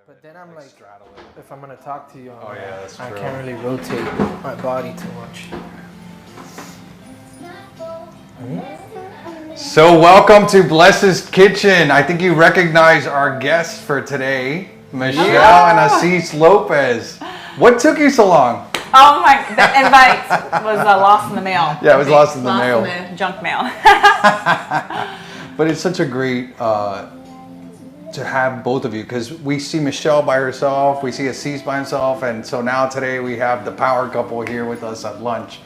But then I'm like, straddle it. if I'm gonna talk to you, That's I true. can't really rotate my body too much. So welcome to Bless's Kitchen. I think you recognize our guests for today, Michelle and Assis Lopez. What took you so long? Oh my, the invite was lost in the mail. Yeah, it was lost in the mail. Lost in the junk mail. But it's such a great to have both of you, because we see Michelle by herself, we see Assis by himself, and so now today we have the power couple here with us at lunch.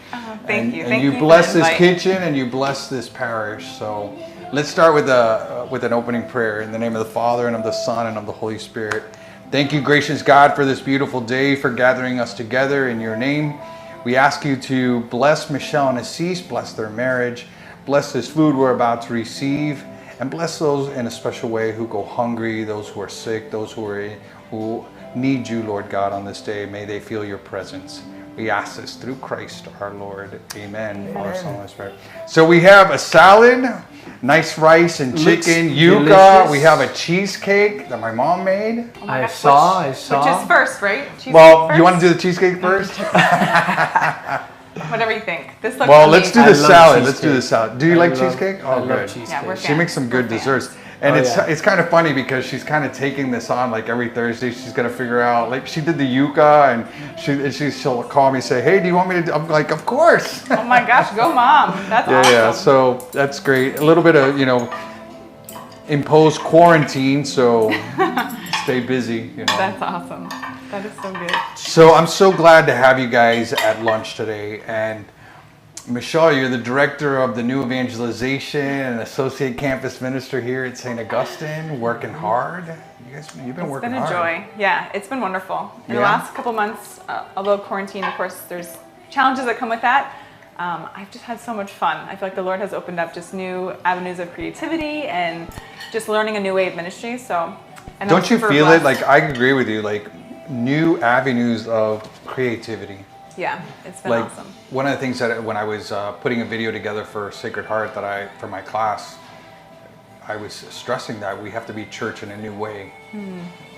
Thank you. And you bless this kitchen and you bless this parish. So let's start with an opening prayer in the name of the Father and of the Son and of the Holy Spirit. Thank you, gracious God, for this beautiful day, for gathering us together in your name. We ask you to bless Michelle and Assis, bless their marriage, bless this food we're about to receive, and bless those in a special way who go hungry, those who are sick, those who need you, Lord God, on this day. May they feel your presence. We ask this through Christ our Lord. Amen. Father, Son, Holy Spirit. So we have a salad, nice rice and chicken, yuca. Delicious. We have a cheesecake that my mom made. Oh my I gosh, saw. Which is first, right? Cheesecake Well, first? you want to do the cheesecake first? Whatever you think. This looks Well, let's do amazing. the salad. Let's do the salad. Do you like cheesecake? I love good. cheesecake. Yeah, we're She makes some good We're fans. desserts. And Oh, it's yeah. it's kind of funny because she's kind of taking this on like every Thursday. She's gonna figure out, like she did the yuca, and she'll call me and say, hey, do you want me to do? I'm like, of course. Oh my gosh, go mom. That's awesome. Yeah. So that's great. A little bit of imposed quarantine, so stay busy. That's awesome. That is so good. So I'm so glad to have you guys at lunch today. And Michelle, you're the director of the new evangelization and associate campus minister here at St. Augustine, working hard. You've been working hard. It's been a joy. Yeah, it's been wonderful. In the Yeah. last couple months, although quarantine, of course, there's challenges that come with that. I've just had so much fun. I feel like the Lord has opened up just new avenues of creativity and just learning a new way of ministry. So, and Don't I'm you super feel blessed. it? Like, I agree with you, like new avenues of creativity. Yeah, it's been Like awesome. one of the things that when I was putting a video together for Sacred Heart for my class, I was stressing that we have to be church in a new way.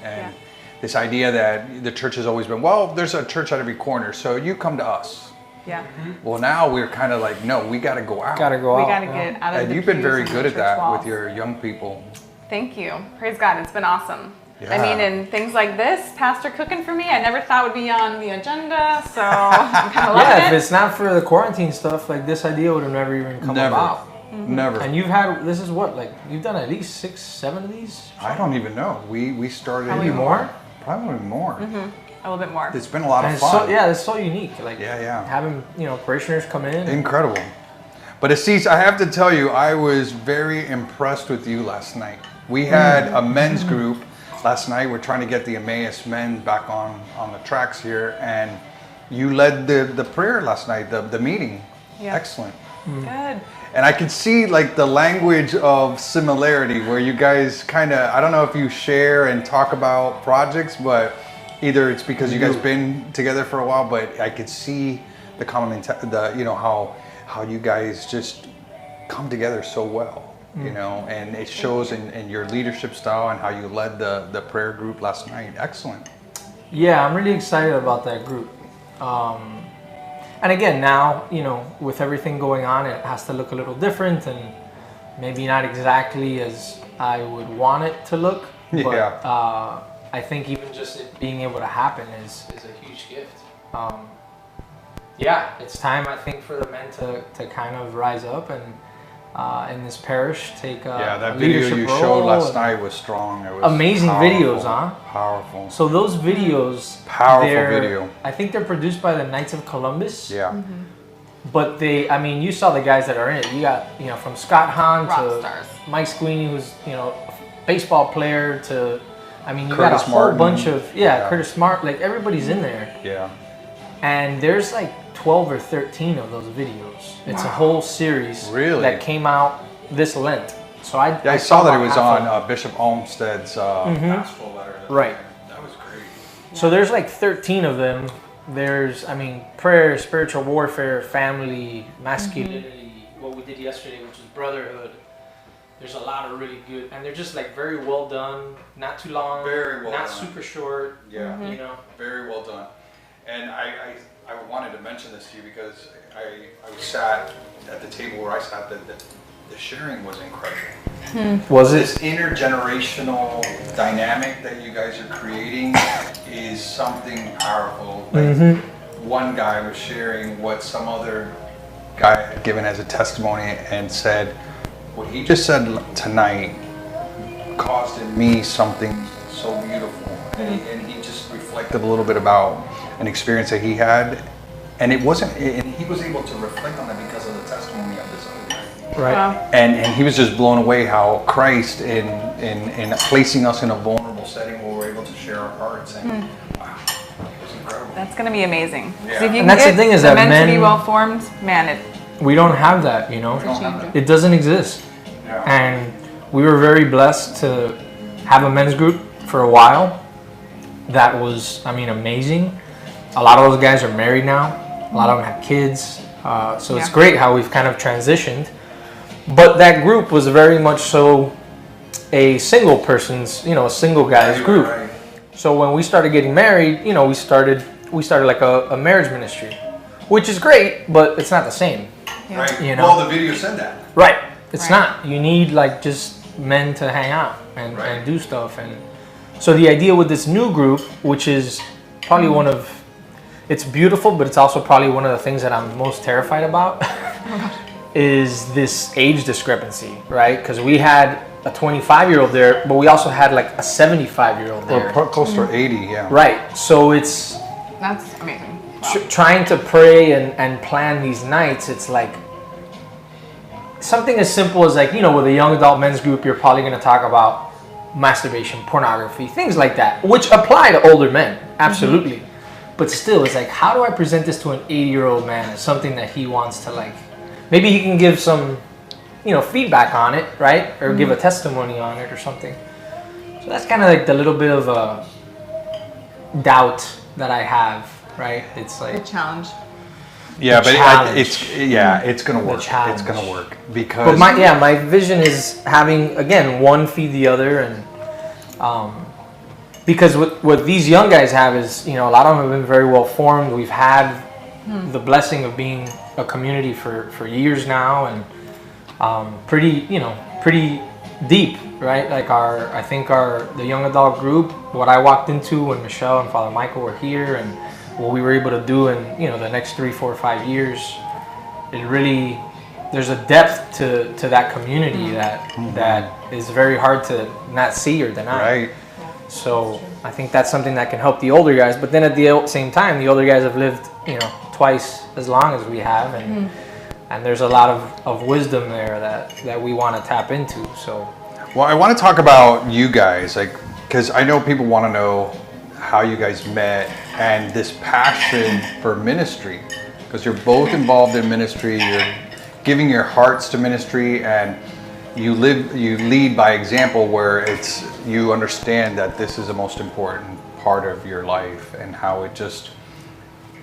And this idea that the church has always been, well, there's a church at every corner, so you come to us. Yeah. Well, now we're kind of like, no, we got to go out. Gotta go We out. got to get out of And the you've been pews very and good the at that church walls. with your young people. Thank you. Praise God. It's been awesome. Yeah. I mean, and things like this, Pastor cooking for me, I never thought would be on the agenda. So I'm kind of loving Yeah, if it. it's not for the quarantine stuff, like this idea would have never even come Never. about. Never. And you've you've done at least 6, 7 of these? I don't even know. We started. Maybe more? Probably more. A little bit more. It's been a lot And of it's fun. it's so unique. Like Yeah. having, parishioners come in. Incredible. But Assis, I have to tell you, I was very impressed with you last night. We had a men's group last night. We're trying to get the Emmaus men back on the tracks here, and you led the prayer last night, the meeting. Yeah. Excellent. Good. And I could see like the language of similarity where you guys kind of, I don't know if you share and talk about projects, but either it's because you guys been together for a while, but I could see the common, how you guys just come together so well, and it shows in your leadership style and how you led the prayer group last night. Excellent. Yeah, I'm really excited about that group. And again, now, with everything going on, it has to look a little different and maybe not exactly as I would want it to look. But Yeah. I think even just it being able to happen is a huge gift. It's time, I think, for the men to kind of rise up and in this parish take That a video leadership you role showed last and- night was strong. It was Amazing powerful. videos, huh? Powerful. So those videos, Powerful they're- video. I think they're produced by the Knights of Columbus. Yeah. But you saw the guys that are in it. You got, from Scott Hahn Rock to stars. Mike Sweeney, who's, a baseball player, to, you got a Curtis whole Martin. bunch of, Curtis Smart, like everybody's in there. Yeah. And there's like 12 or 13 of those videos. It's a whole series Really? that came out this Lent. So I saw that it about was half on of it. Bishop Olmsted's pastoral letter. Right. That was great. So there's like 13 of them. There's, prayer, spiritual warfare, family, masculinity, what we did yesterday, which is brotherhood. There's a lot of really good, and they're just like very well done, not too long, Very well not done. super short. Yeah. You know. Very well done. And I wanted to mention this to you because I sat at the table where I sat, the sharing was incredible. Was This it? intergenerational dynamic that you guys are creating is something powerful. Like one guy was sharing what some other guy had given as a testimony and said, what he just said tonight caused in me something so beautiful. And he just reflected a little bit about an experience that he had. And it wasn't, and he was able to reflect on that because of the testimony of this other guy. Right. Wow. And he was just blown away how Christ in placing us in a vulnerable setting where we're able to share our hearts and wow, it was incredible. That's going to be amazing. 'Cause Yeah. if you And can that's the get thing is the that men to be men- well formed, man, We don't have that, you know. We don't have that. It doesn't exist. Yeah. And we were very blessed to have a men's group for a while. That was, I mean, amazing. A lot of those guys are married now. A lot of them have kids. So it's Yeah. great how we've kind of transitioned. But that group was very much so a single person's, you know, a single guy's Right, group. right. So when we started getting married, you know, we started like a marriage ministry, which is great, but it's not the same. Right. You know. Well, the video said that. Right. It's Right. not. You need like just men to hang out and Right. do stuff. And so the idea with this new group, which is probably one of, it's beautiful, but it's also probably one of the things that I'm most terrified about, is this age discrepancy, right? Because we had a 25-year-old there, but we also had like a 75-year-old there. Or close to 80, yeah. Right. So it's that's amazing. Wow. trying to pray and plan these nights. It's like something as simple as like, you know, with a young adult men's group, you're probably going to talk about masturbation, pornography, things like that, which apply to older men, absolutely. But still, it's like, how do I present this to an 80-year-old man as something that he wants to like, maybe he can give some, you know, feedback on it, right? Or give a testimony on it or something. So that's kind of like the little bit of a doubt that I have, right? It's The like, challenge. Yeah, but challenge. it's gonna work. It's challenge. gonna work because but my vision is having, again, one feed the other, and because what these young guys have is, you know, a lot of them have been very well formed. We've had the blessing of being a community for years now, and pretty deep, right? Like I think the young adult group, what I walked into when Michelle and Father Michael were here, and what we were able to do in, you know, the next 3, 4, 5 years, it really, there's a depth to that community that is very hard to not see or deny. right. So I think that's something that can help the older guys. But then at the same time, the older guys have lived, you know, twice as long as we have, and there's a lot of wisdom there that we want to tap into. So Well, I want to talk about you guys, like, because I know people want to know how you guys met and this passion for ministry, because you're both involved in ministry. You're giving your hearts to ministry, and you lead by example, where you understand that this is the most important part of your life and how it just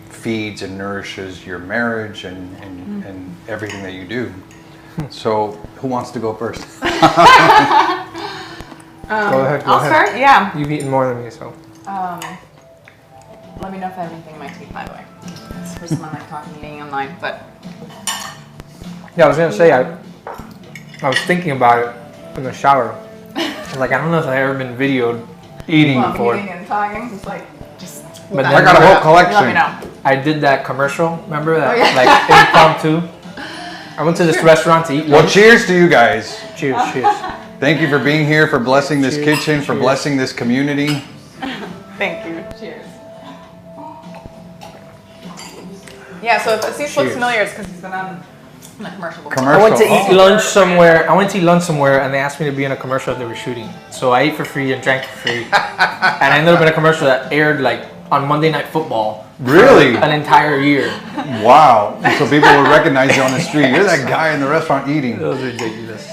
feeds and nourishes your marriage and everything that you do. So who wants to go first? go ahead. I'll start. Yeah. You've eaten more than me, so. Let me know if I have anything in my teeth, by the way. It's the first time I'm like talking and eating online, but Yeah, I was gonna say I was thinking about it in the shower. Like, I don't know if I've ever been videoed eating well, before. eating and talking, it's like just. But I then got a whole Let collection. me know. I did that commercial. Remember that? Oh, yeah. Like impromptu. I went to this restaurant to eat Well, lunch. cheers to you guys. Cheers, cheers. Thank you for being here, for blessing this Cheers. kitchen, for Cheers. blessing this community. Thank you. Cheers. Yeah, so if Assis looks Cheers. familiar, it's because he's been on a commercial before. Commercial. I went to eat Oh. lunch somewhere. I went to eat lunch somewhere, and they asked me to be in a commercial that they were shooting. So I ate for free and drank for free, and I ended up in a commercial that aired like on Monday Night Football. Really? For an entire year. Wow. So people will recognize you on the street. You're that guy in the restaurant eating. It was ridiculous.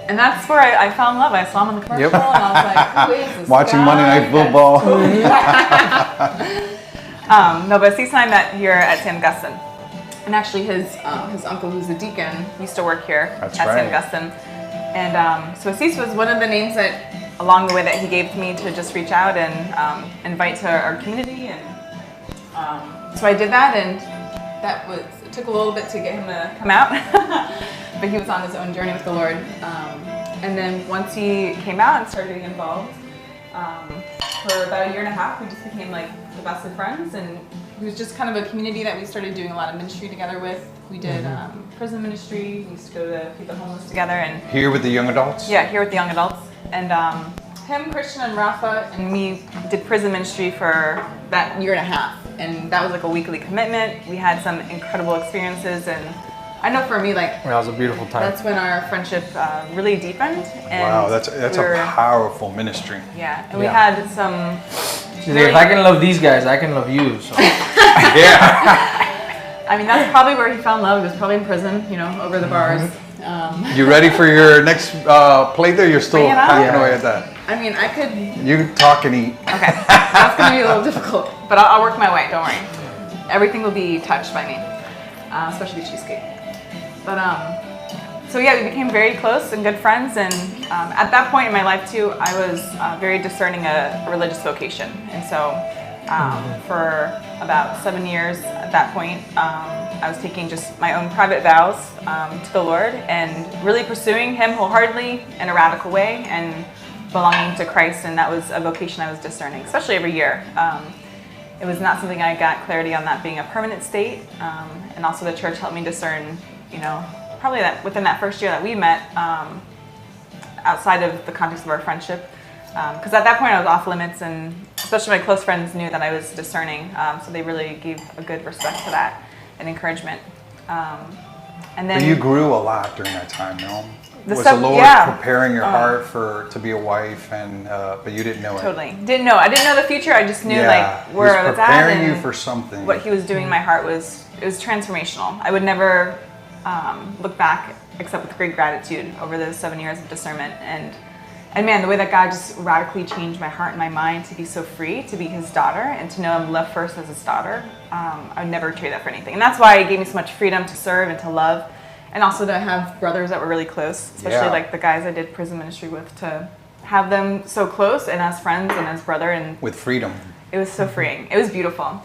And that's where I fell in love. I saw him in the commercial, Yep. and I was like, who is this Watching guy? Monday Night Football. No, but Assis and I met here at St. Augustine. And actually his uncle, who's a deacon, used to work here That's at right. St. Augustine. And so Assis was one of the names that, along the way, that he gave to me to just reach out and invite to our community. And so I did that, and it took a little bit to get him to come out, but he was on his own journey with the Lord. And then once he came out and started getting involved, for about a year and a half, we just became like the best of friends, and it was just kind of a community that we started doing a lot of ministry together with. We did prison ministry. We used to go to feed the homeless together, and Here with the young adults? yeah, here with the young adults. And him, Christian, and Rafa and me did prison ministry for that year and a half, and that was like a weekly commitment. We had some incredible experiences, and I know for me, like, That was a beautiful time. that's when our friendship really deepened. And Wow, that's we were- a powerful ministry. Yeah, and we Yeah. had some. If I can love these guys, I can love you. So. Yeah. I mean, that's probably where he fell in love. He was probably in prison, over the bars. You ready for your next play there? You're still Bring it on. hacking Yeah. away at that. I mean, I could. You talk and eat. Okay, that's gonna be a little difficult, but I'll work my way. Don't worry. Everything will be touched by me, especially cheesecake. But so yeah, we became very close and good friends. And at that point in my life too, I was very discerning a religious vocation. And so for about 7 years at that point, I was taking just my own private vows to the Lord and really pursuing Him wholeheartedly in a radical way and belonging to Christ. And that was a vocation I was discerning, especially every year. It was not something I got clarity on that being a permanent state. And also the church helped me discern, probably that within that first year that we met, outside of the context of our friendship. Because at that point I was off limits, and especially my close friends knew that I was discerning. So they really gave a good respect to that and encouragement. And then But you grew a lot during that time, no? Was stuff- the Lord yeah. preparing your heart to be a wife, and but you didn't know it? totally didn't know. I didn't know the future. I just knew Yeah. like where He I was was at preparing and you for something. what He was doing in my heart was transformational. I would never look back except with great gratitude over those 7 years of discernment. And man, the way that God just radically changed my heart and my mind to be so free, to be His daughter, and to know I'm loved first as His daughter, I would never trade that for anything. And that's why it gave me so much freedom to serve and to love, and also to have brothers that were really close, especially Yeah. like the guys I did prison ministry with, to have them so close and as friends and as brother. And With freedom. it was so freeing. It was beautiful.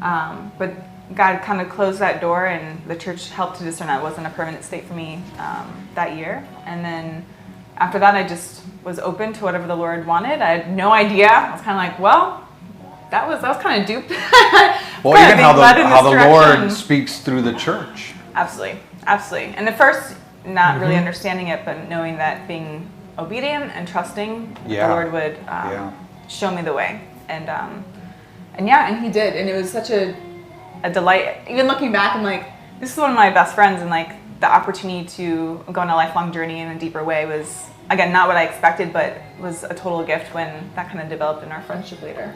But God kind of closed that door, and the church helped to discern that it wasn't a permanent state for me that year. And then after that, I just was open to whatever the Lord wanted. I had no idea. I was kind of like, well, that was kind of duped. Well, Kinda even being led in how this the direction. Lord speaks through the church. Absolutely. And at first, not really understanding it, but knowing that being obedient and trusting, Yeah. the Lord would Yeah. show me the way. And He did. And it was such a delight. Even looking back, I'm like, this is one of my best friends, and like the opportunity to go on a lifelong journey in a deeper way was, again, not what I expected, but was a total gift when that kind of developed in our friendship later.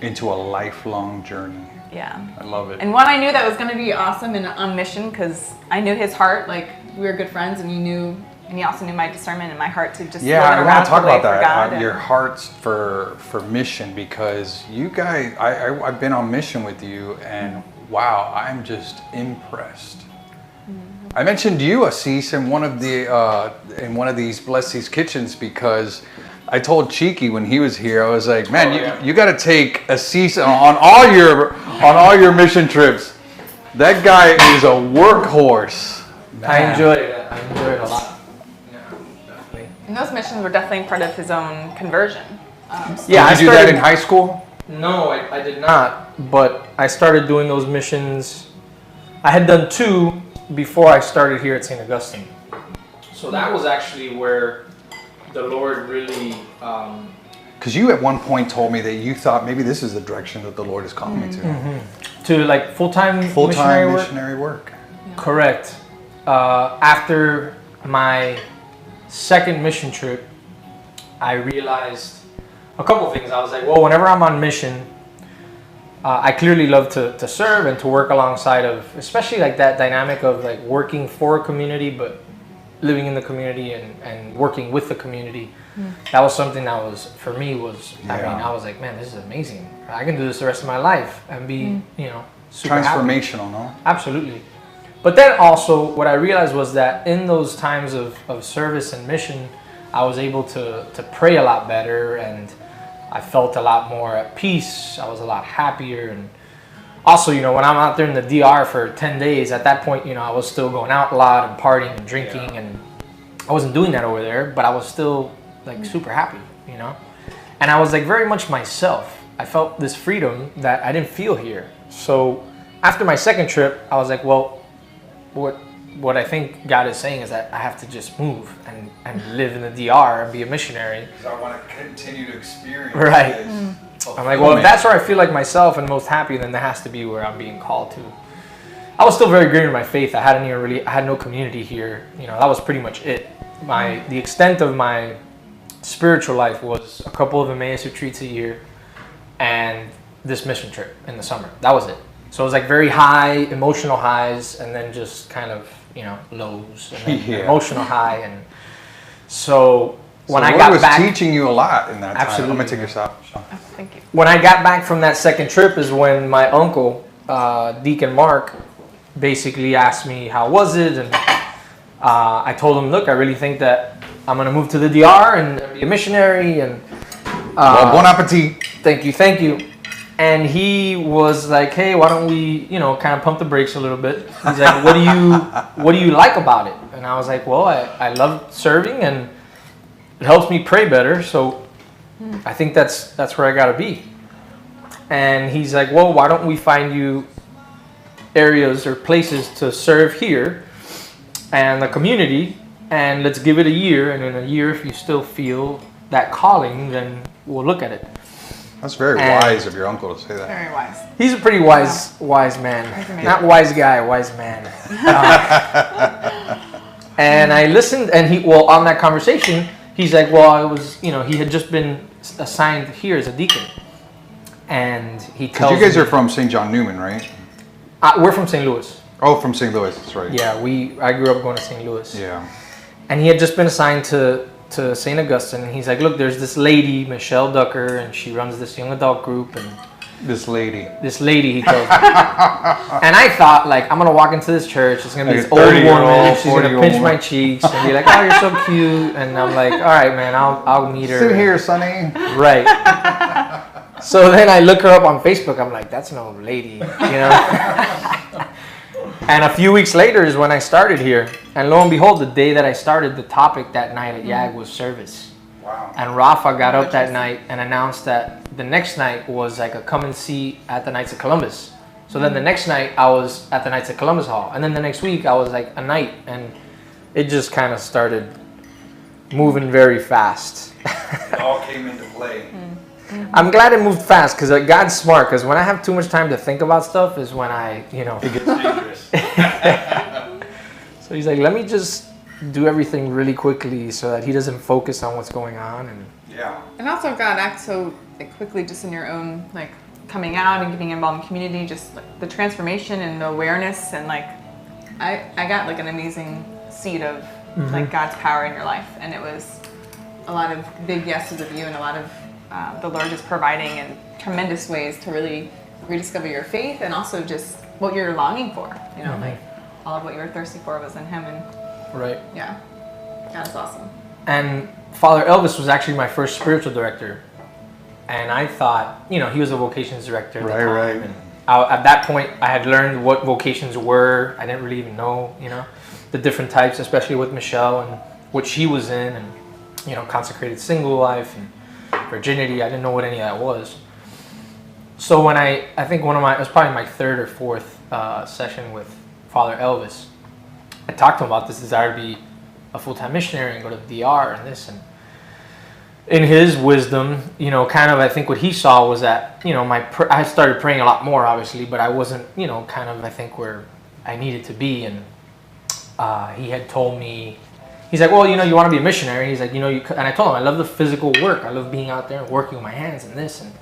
Into a lifelong journey. Yeah. I love it. And one, I knew that was going to be awesome and on mission, because I knew his heart. Like, we were good friends, and he also knew my discernment and my heart to just Yeah, live in I a want to radical talk way about for that. God. Your hearts for mission, because you guys, I've been on mission with you, and wow, I'm just impressed. I mentioned you, Assis, in one of these Bless These Kitchens, because I told Cheeky when he was here, I was like, man, you got to take Assis on all your mission trips. That guy is a workhorse. Man. I enjoyed it. I enjoyed it a lot. Yeah, definitely. And those missions were definitely part of his own conversion. Yeah, Did you do that in high school? No, I did not. But I started doing those missions. I had done 2 before I started here at St. Augustine. So that was actually where the Lord really... Because you at one point told me that you thought maybe this is the direction that the Lord is calling me to. to like full-time Missionary work. Correct. After my second mission trip, I realized a couple things. I was like, well, whenever I'm on mission, I clearly love to serve and to work alongside of, especially like that dynamic of like working for a community, but living in the community and working with the community. That was something that was, for me, was, I mean, I was like, man, this is amazing. I can do this the rest of my life and be, super happy. Transformational, no? Absolutely. But then also what I realized was that in those times of service and mission, I was able to pray a lot better, and I felt a lot more at peace. I was a lot happier. And also, you know, when I'm out there in the DR for 10 days, at that point, you know, I was still going out a lot and partying and drinking, and I wasn't doing that over there, but I was still like super happy, you know? And I was like very much myself. I felt this freedom that I didn't feel here. So after my second trip, I was like, well, what I think God is saying is that I have to just move and live in the DR and be a missionary. Because I want to continue to experience right. this. I'm like, well, if that's where I feel like myself and most happy, then that has to be where I'm being called to. I was still very green in my faith. I had no community here. You know, that was pretty much it. The extent of my spiritual life was a couple of Emmaus retreats a year and this mission trip in the summer. That was it. So it was like very high emotional highs, and then just kind of, you know, lows, and then emotional high. And so when I got back, was teaching you a lot in that absolutely, time. I'm gonna take your stop, Sean. Oh, thank you. When I got back from that second trip is when my uncle, Deacon Mark, basically asked me how was it, and I told him, look, I really think that I'm gonna move to the DR and be a missionary. And well, bon appetit. Thank you. And he was like, hey, why don't we, you know, kind of pump the brakes a little bit. He's like, what do you like about it? And I was like, well, I love serving, and it helps me pray better. So I think that's where I got to be. And he's like, well, why don't we find you areas or places to serve here and the community, and let's give it a year. And in a year, if you still feel that calling, then we'll look at it. That's very wise of your uncle to say that. Very wise. He's a pretty wise man. Not wise guy, wise man. And I listened, and on that conversation, he's like, well, he had just been assigned here as a deacon. And he tells me, you guys are from St. John Newman, right? We're from St. Louis. Oh, from St. Louis, that's right. Yeah, I grew up going to St. Louis. Yeah. And he had just been assigned to St. Augustine, and he's like, look, there's this lady, Michelle Ducker, and she runs this young adult group, and This lady, he tells me. And I thought, like, I'm going to walk into this church, it's going to be this old woman, she's going to pinch my cheeks and be like, oh, you're so cute. And I'm like, all right, man, I'll meet her. Sit here, Sonny. Right. So then I look her up on Facebook, I'm like, that's no lady, you know? And a few weeks later is when I started here. And lo and behold, the day that I started, the topic that night at YAG was service. Wow. And Rafa got up that night and announced that the next night was like a come and see at the Knights of Columbus. So then the next night I was at the Knights of Columbus Hall. And then the next week I was like a night. And it just kind of started moving very fast. It all came into play. I'm glad it moved fast, because God's smart, because when I have too much time to think about stuff is when I, you know. It gets dangerous. So he's like, let me just do everything really quickly so that he doesn't focus on what's going on. And Yeah. And also God acts so quickly just in your own coming out and getting involved in community, just the transformation and the awareness, and I got an amazing seed of God's power in your life, and it was a lot of big yeses of you and a lot of the Lord is providing in tremendous ways to really rediscover your faith, and also just what you're longing for, you know, all of what you were thirsty for was in Him. And right. yeah, that's awesome. And Father Elvis was actually my first spiritual director. And I thought, you know, he was a vocations director at the time. Right. And at that point, I had learned what vocations were. I didn't really even know, you know, the different types, especially with Michelle and what she was in, and, you know, consecrated single life and virginity. I didn't know what any of that was. So when I think it was probably my third or fourth session with Father Elvis, I talked to him about this desire to be a full-time missionary and go to the DR and this. And in his wisdom, you know, kind of I think what he saw was that, you know, I started praying a lot more, obviously, but I wasn't, you know, kind of I think where I needed to be. And he had told me, he's like, well, you know, you want to be a missionary. He's like, you know, and I told him I love the physical work. I love being out there and working with my hands and this. And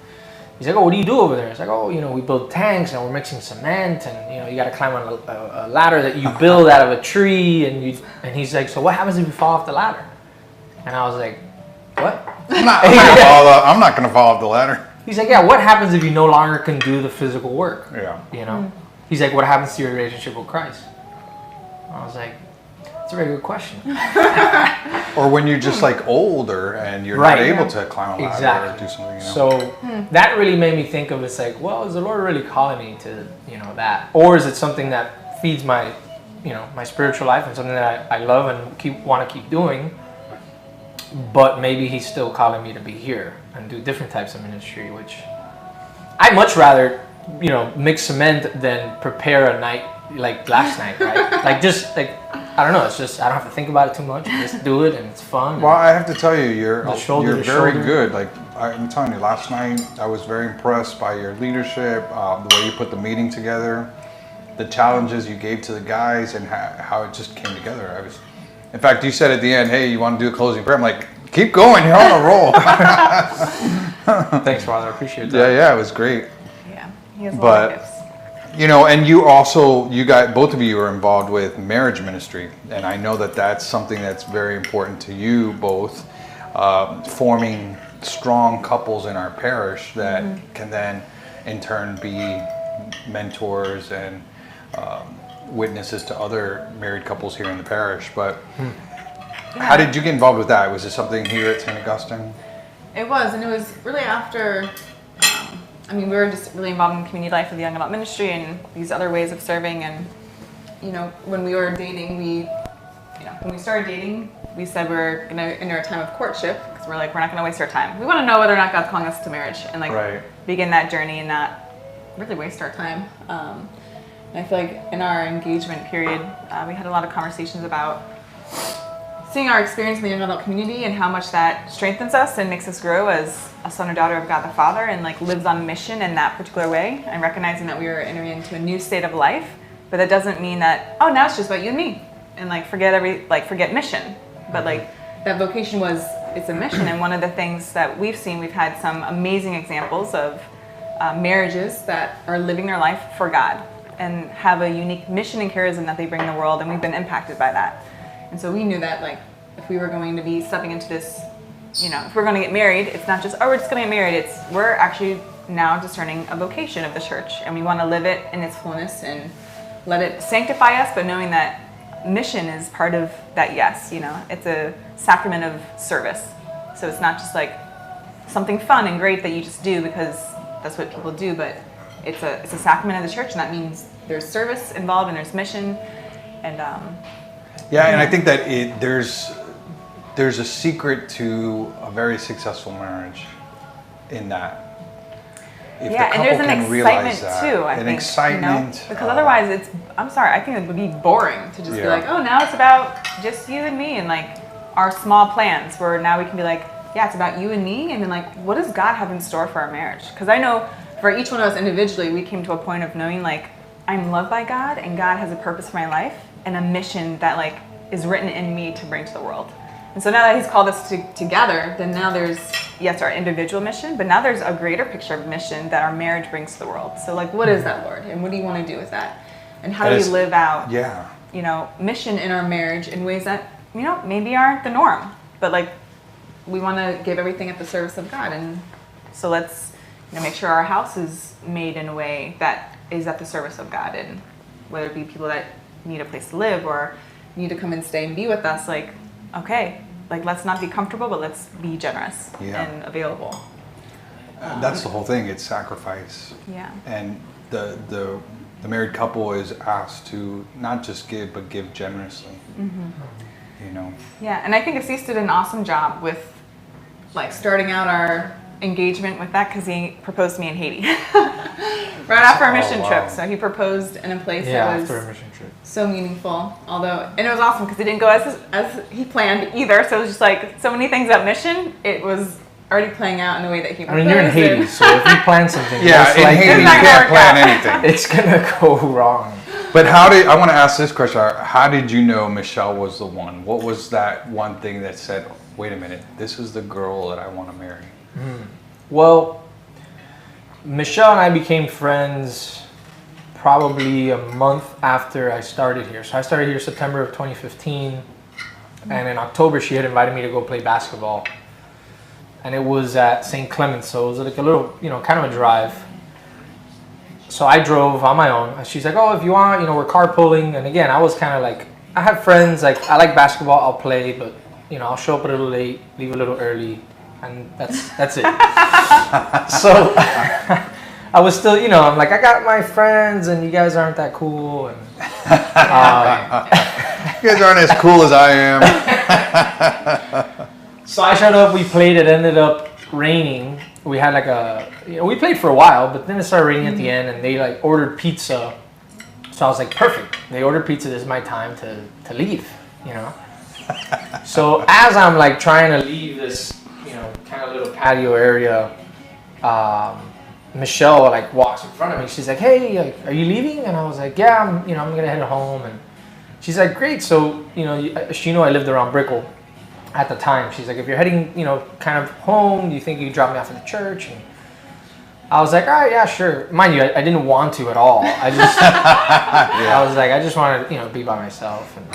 he's like, oh, what do you do over there? It's like, oh, you know, we build tanks and we're mixing cement, and, you know, you got to climb on a ladder that you build out of a tree. And he's like, so what happens if you fall off the ladder? And I was like, what? I'm not going to fall off the ladder. He's like, yeah, what happens if you no longer can do the physical work? Yeah. You know? He's like, what happens to your relationship with Christ? I was like, that's a very good question. Or when you're just like older and you're Right. not able to climb a ladder Exactly. or do something, you know? So that really made me think of, it's like, well, is the Lord really calling me to, that? Or is it something that feeds my, my spiritual life and something that I love and want to keep doing? But maybe he's still calling me to be here and do different types of ministry, which I'd much rather, mix cement than prepare a night like last night, right? I don't know. It's just I don't have to think about it too much. Just do it, and it's fun. Well, I have to tell you, you're shoulder to very shoulder. good. Like I'm telling you, last night I was very impressed by your leadership, the way you put the meeting together, the challenges you gave to the guys, and how it just came together. In fact, you said at the end, "Hey, you want to do a closing prayer?" I'm like, "Keep going, you're on a roll." Thanks, Father. I appreciate that. Yeah, it was great. Yeah, he has a lot of gifts. And you guys, both of you are involved with marriage ministry, and I know that that's something that's very important to you both, forming strong couples in our parish that can then in turn be mentors and witnesses to other married couples here in the parish. But how did you get involved with that? Was it something here at St. Augustine? It was, and it was really after, we were just really involved in community life with the young adult ministry and these other ways of serving. And, when we were dating, when we started dating, we said we were going to enter a time of courtship because we're like, we're not going to waste our time. We want to know whether or not God's calling us to marriage and begin that journey and not really waste our time. And I feel like in our engagement period, we had a lot of conversations about seeing our experience in the young adult community and how much that strengthens us and makes us grow as a son or daughter of God the Father and lives on mission in that particular way, and recognizing that we are entering into a new state of life. But that doesn't mean that, now it's just about you and me and forget mission. But that vocation it's a mission. And one of the things that we've seen, we've had some amazing examples of marriages that are living their life for God and have a unique mission and charism that they bring in the world, and we've been impacted by that. And so we knew that if we were going to be stepping into this, if we're going to get married, it's not just, we're just going to get married. We're actually now discerning a vocation of the church, and we want to live it in its fullness and let it sanctify us, but knowing that mission is part of that. Yes, it's a sacrament of service. So it's not just something fun and great that you just do because that's what people do, but it's a sacrament of the church, and that means there's service involved and there's mission. And and I think that there's a secret to a very successful marriage in that. If and there's an excitement too. I think excitement because otherwise I think it would be boring to just be now it's about just you and me and our small plans. Where now we can be it's about you and me, and then what does God have in store for our marriage? Because I know for each one of us individually, we came to a point of knowing I'm loved by God and God has a purpose for my life and a mission that is written in me to bring to the world. And so now that he's called us together, then now there's, yes, our individual mission, but now there's a greater picture of mission that our marriage brings to the world. So what is that, Lord? And what do you want to do with that? And how do we live out, mission in our marriage in ways that, maybe aren't the norm, but we want to give everything at the service of God. And so let's, make sure our house is made in a way that is at the service of God. And whether it be people that need a place to live or need to come and stay and be with us, let's not be comfortable, but let's be generous and available. That's the whole thing. It's sacrifice. Yeah. And the married couple is asked to not just give, but give generously. Mm-hmm. Yeah, and I think Assis did an awesome job with starting out our engagement with that, because he proposed to me in Haiti right after our mission trip. So he proposed in a place that was after a mission trip. So meaningful. And it was awesome because it didn't go as he planned either. So it was just so many things at mission. It was already playing out in the way that he proposed. You're in Haiti, so if you plan something, in Haiti you can't plan anything. It's gonna go wrong. But I want to ask this question: how did you know Michelle was the one? What was that one thing that said, "Wait a minute, this is the girl that I want to marry"? Well, Michelle and I became friends probably a month after I started here. So I started here September of 2015, and in October she had invited me to go play basketball, and it was at St. Clement's, so it was a little, kind of a drive. So I drove on my own. She's like, "Oh, if you want, we're carpooling." And again, I was kind of I have friends, like, I like basketball, I'll play, but, you know, I'll show up a little late, leave a little early, and that's it. So, I was still, you know, I'm like, I got my friends, and you guys aren't that cool, and You guys aren't as cool as I am. so I showed up, we played, it ended up raining. We had like we played for a while, but then it started raining at the end, and they like ordered pizza. So I was like, perfect. They ordered pizza, this is my time to leave, you know? So as I'm like trying to leave this, you know, kind of little patio area, Michelle like walks in front of me. She's like, hey, like, are you leaving? And I was like, yeah, I'm gonna head home. And she's like, great. So, you know, she knew I lived around Brickell at the time. She's like, if you're heading, you know, kind of home, do you think you could drop me off at the church? And I was like, all right, yeah, sure. Mind you, I didn't want to at all. I just, I was like, I just wanted to, you know, be by myself. And,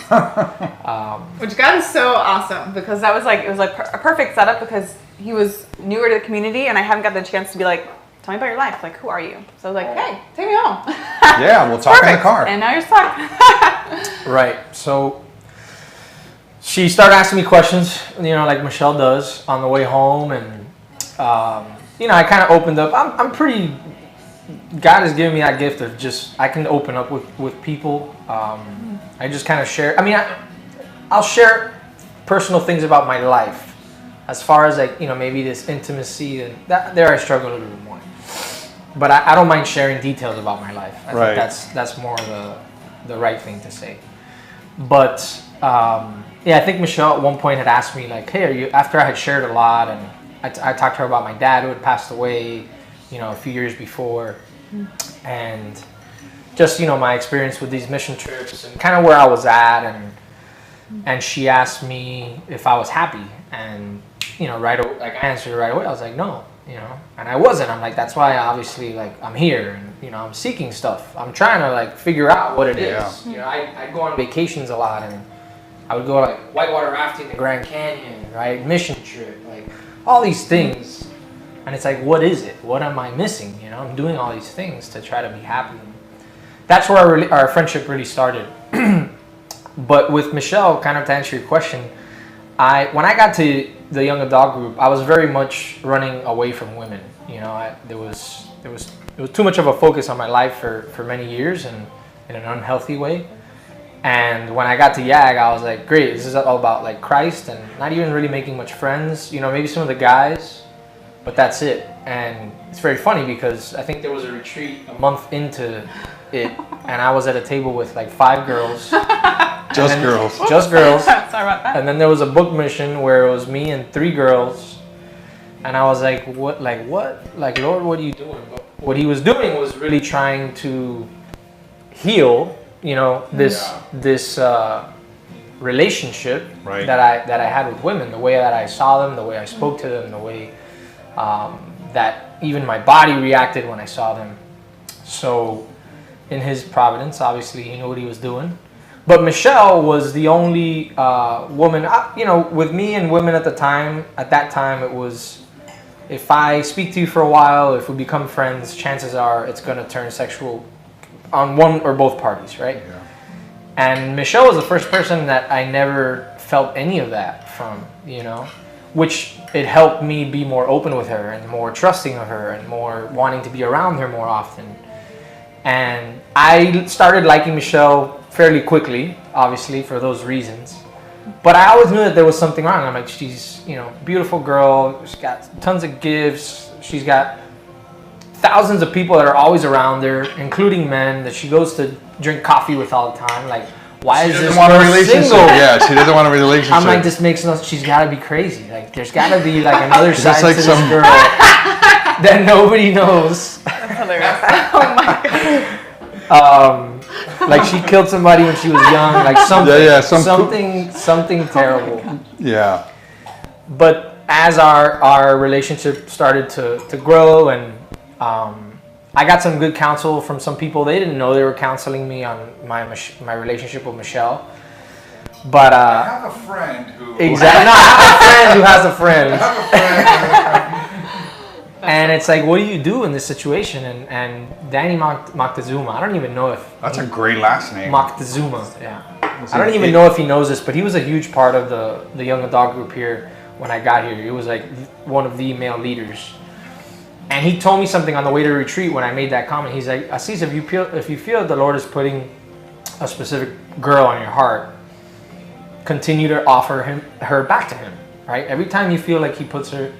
Which God is so awesome, because it was like a perfect setup, because he was newer to the community, and I haven't got the chance to be like, tell me about your life. Like, who are you? So I was like, hey, take me home. Yeah, we'll talk in the car. And now you're stuck. right. So she started asking me questions, you know, like Michelle does on the way home. And, you know, I kind of opened up. I'm pretty, God has given me that gift of just, I can open up with people. I just kind of share. I mean, I'll share personal things about my life. As far as like, you know, maybe this intimacy, and there I struggle a little bit more. But I don't mind sharing details about my life. I think that's more the right thing to say. But yeah, I think Michelle at one point had asked me like, hey, are you, after I had shared a lot, and I talked to her about my dad who had passed away, you know, a few years before, and just, you know, my experience with these mission trips and kind of where I was at, and she asked me if I was happy, and, you know, like I answered right away. I was like, no, you know, and I wasn't. I'm like, that's why obviously, like, I'm here, and, you know, I'm seeking stuff. I'm trying to like figure out what it is. You know, I go on vacations a lot, and I would go like whitewater rafting, the Grand Canyon, right? Mission trip, like all these things. And it's like, what is it? What am I missing? You know, I'm doing all these things to try to be happy. That's where our friendship really started. But with Michelle, kind of to answer your question, when I got to the young adult group, I was very much running away from women. You know, there was too much of a focus on my life for many years, and in an unhealthy way. And when I got to YAG, I was like, great, this is all about like Christ, and not even really making much friends. You know, maybe some of the guys, but that's it. And it's very funny because I think there was a retreat a month into it, and I was at a table with like 5 girls. Just girls. Just girls. Sorry about that. And then there was a book mission where it was me and 3 girls. And I was like, what? Like, Lord, what are you doing? But what he was doing was really trying to heal, you know, this relationship that I had with women, the way that I saw them, the way I spoke to them, the way that even my body reacted when I saw them. So in his providence, obviously, he knew what he was doing. But Michelle was the only woman, you know, with me and women at that time, it was, if I speak to you for a while, if we become friends, chances are it's going to turn sexual on one or both parties, right? Yeah. And Michelle was the first person that I never felt any of that from, you know, which it helped me be more open with her and more trusting of her and more wanting to be around her more often. And I started liking Michelle fairly quickly, obviously, for those reasons. But I always knew that there was something wrong. I'm like, she's, you know, beautiful girl. She's got tons of gifts. She's got thousands of people that are always around her, including men that she goes to drink coffee with all the time. Like, why is this girl single? Yeah, she doesn't want a relationship. I'm like, this makes no. She's got to be crazy. Like, there's got to be like another side like to this girl that nobody knows. That's hilarious. Oh my god. Like she killed somebody when she was young. Like something, something terrible. Yeah. But as our relationship started to grow, and I got some good counsel from some people. They didn't know they were counseling me on my relationship with Michelle. But I have a friend who. Exactly. No, I have a friend who has a friend. I have a friend. And it's like, what do you do in this situation? And Danny Moctezuma, I don't even know if... That's a great last name. Moctezuma, yeah. I don't even know if he knows this, but he was a huge part of the young adult group here when I got here. He was like one of the male leaders. And he told me something on the way to retreat when I made that comment. He's like, Aziz, if you feel the Lord is putting a specific girl on your heart, continue to offer her back to him, right? Every time you feel like he puts her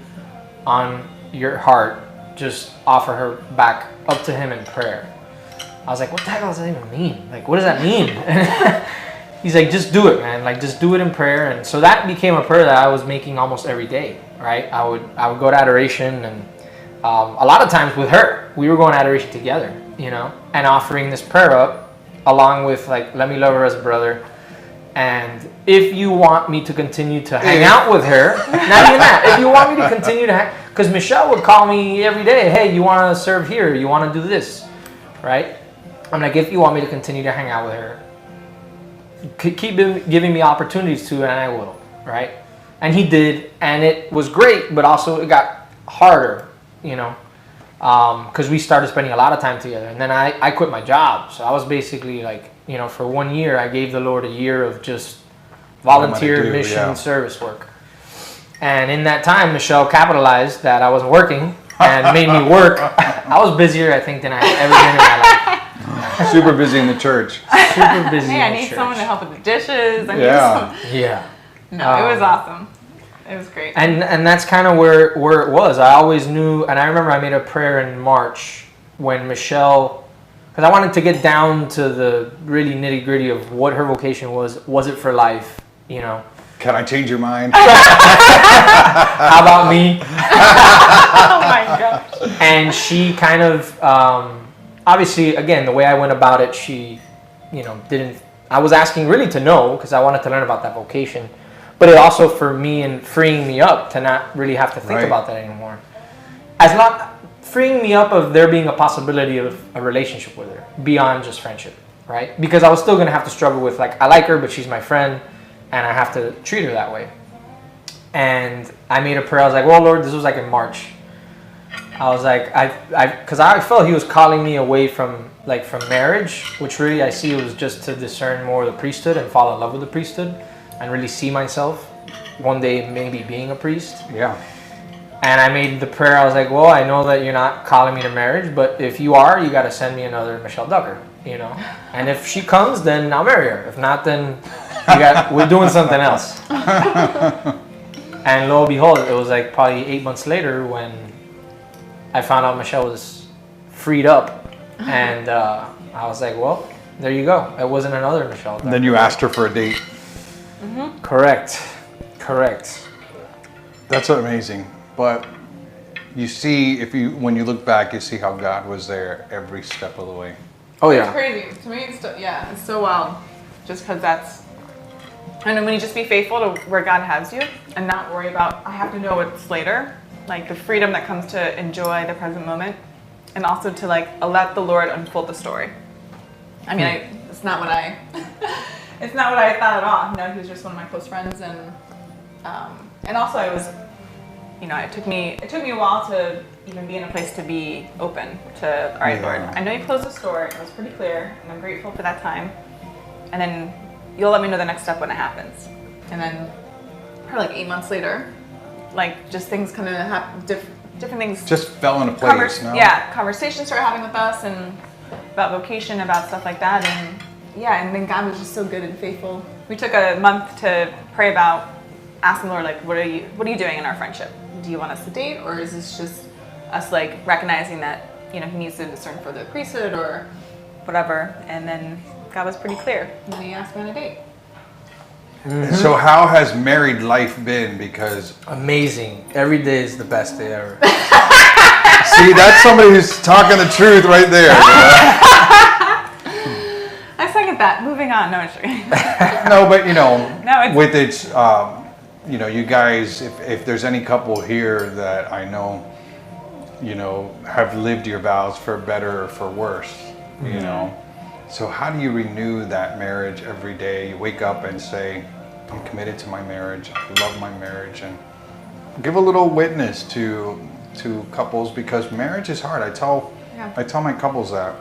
on your heart, just offer her back up to him in prayer. I was like, what the hell does that even mean? Like, what does that mean? He's like, just do it, man. Like, just do it in prayer. And so that became a prayer that I was making almost every day, right? I would go to adoration, and a lot of times with her, we were going to adoration together, you know, and offering this prayer up along with like, let me love her as a brother. And if you want me to continue to hang out with her, not even that, if you want me to continue to hang, because Michelle would call me every day, hey, you want to serve here, you want to do this, right? I'm like, if you want me to continue to hang out with her, keep giving me opportunities to, and I will, right? And he did, and it was great, but also it got harder, you know, because we started spending a lot of time together. And then I quit my job, so I was basically like, you know, for 1 year, I gave the Lord a year of just volunteer mission service work. And in that time, Michelle capitalized that I wasn't working and made me work. I was busier, I think, than I ever been in my life. Super busy in the church. Super busy. Hey, I need someone to help with the dishes. I need Yeah. No, it was awesome. It was great. And that's kind of where it was. I always knew, and I remember I made a prayer in March when Michelle, because I wanted to get down to the really nitty gritty of what her vocation was. Was it for life? You know. Can I change your mind? How about me? Oh my gosh. And she kind of, obviously, again, the way I went about it, she, you know, didn't. I was asking really to know because I wanted to learn about that vocation, but it also for me and freeing me up to not really have to think about that anymore. Freeing me up of there being a possibility of a relationship with her beyond just friendship, right? Because I was still going to have to struggle with, like, I like her, but she's my friend, and I have to treat her that way. And I made a prayer. I was like, well, Lord, this was like in March. I was like, because I felt he was calling me away from marriage, which really I see was just to discern more of the priesthood and fall in love with the priesthood and really see myself one day maybe being a priest. Yeah. And I made the prayer. I was like, well, I know that you're not calling me to marriage, but if you are, you got to send me another Michelle Ducker, you know? And if she comes, then I'll marry her. If not, then we're doing something else. And lo and behold, it was like probably 8 months later when I found out Michelle was freed up. And I was like, well, there you go. It wasn't another Michelle Ducker. And then you asked her for a date. Mm-hmm. Correct. That's amazing. But you see, when you look back, you see how God was there every step of the way. Oh It's yeah. crazy. To me, it's so wild. Just because and when you just be faithful to where God has you and not worry about, I have to know what's later. Like the freedom that comes to enjoy the present moment and also to let the Lord unfold the story. I mean, it's not what I thought at all. You know, he was just one of my close friends and also I was, you know, it took me a while to even be in a place to be open to, all right, Lord, I know you closed this door. It was pretty clear, and I'm grateful for that time. And then you'll let me know the next step when it happens. And then probably 8 months later, just things come in and happen, different things. Just fell into place, no? Yeah, conversations started having with us and about vocation, about stuff like that. And and then God was just so good and faithful. We took a month to pray about, asking the Lord, what are you doing in our friendship? Do you want us to date, or is this just us recognizing that, you know, he needs to discern for the priesthood or whatever? And then God was pretty clear. And then he asked me on a date. Mm-hmm. So how has married life been? Because amazing. Every day is the best day ever. see, that's somebody who's talking the truth right there. I second that. Moving on. No, I'm just kidding. No, but you know, with its, you know, you guys, if there's any couple here that I know, you know, have lived your vows for better or for worse, you know. So how do you renew that marriage every day? You wake up and say, I'm committed to my marriage. I love my marriage, and give a little witness to to couples because marriage is hard. Yeah. I tell my couples that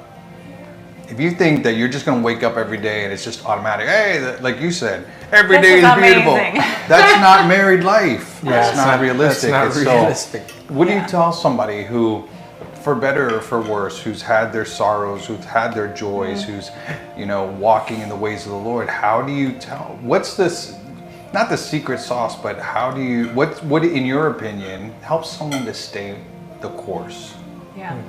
if you think that you're just going to wake up every day and it's just automatic, hey, like you said, every day is beautiful. That's not married life. That's not realistic. That's not realistic. So, what do you tell somebody who, for better or for worse, who's had their sorrows, who's had their joys, who's, walking in the ways of the Lord? How do you tell? What's this? Not the secret sauce, but how do you? What in your opinion helps someone to stay the course? Yeah.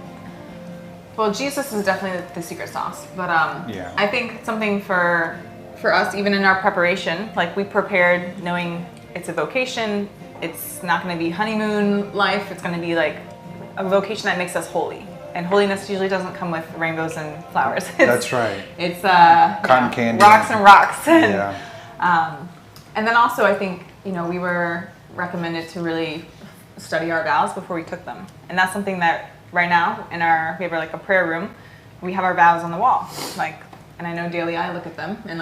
Well, Jesus is definitely the secret sauce, but I think something for us, even in our preparation, like we prepared knowing it's a vocation. It's not going to be honeymoon life. It's going to be like a vocation that makes us holy. And holiness usually doesn't come with rainbows and flowers. That's right. It's cotton candy, rocks and rocks. And, yeah. And then also I think, we were recommended to really study our vows before we took them. And that's something that right now we have like a prayer room. We have our vows on the wall. And I know daily I look at them and